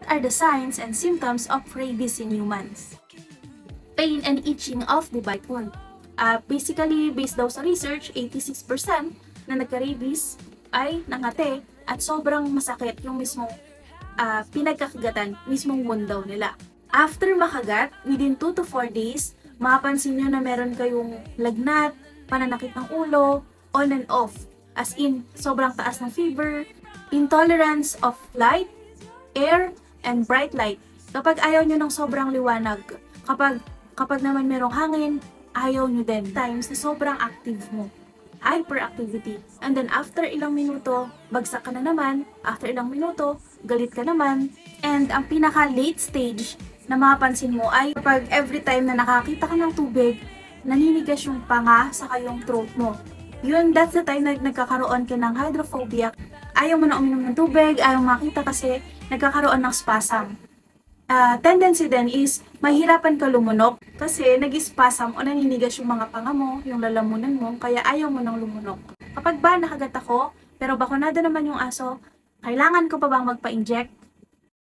are the signs and symptoms of rabies in humans? Pain and itching of the bite wound. Basically, based daw sa research, 86% na nagka-rabies ay nangate at sobrang masakit yung mismong pinagkakagatan, mismong wound daw nila. After makagat, within 2 to 4 days, mapapansin nyo na meron kayong lagnat, pananakit ng ulo, on and off. As in, sobrang taas ng fever, intolerance of light, air, and bright light. Kapag ayaw nyo ng sobrang liwanag, kapag naman merong hangin, ayaw nyo din. Times na sobrang active mo. Hyperactivity. And then after ilang minuto, bagsak ka na naman. After ilang minuto, galit ka naman. And ang pinaka-late stage na mapapansin mo ay kapag every time na nakakita ka ng tubig, naninigas yung panga sa yung throat mo. Yun, that's the time na nagkakaroon ka ng hydrophobia. Ayaw mo na uminom ng tubig, ayaw makita kasi nagkakaroon ng spasm. Tendency din is mahirapan ka lumunok kasi nag-spasm o naninigas yung mga panga mo, yung lalamunan mo, kaya ayaw mo nang lumunok. Kapag ba nakagat ako, pero bakunado naman yung aso, kailangan ko pa bang magpa-inject?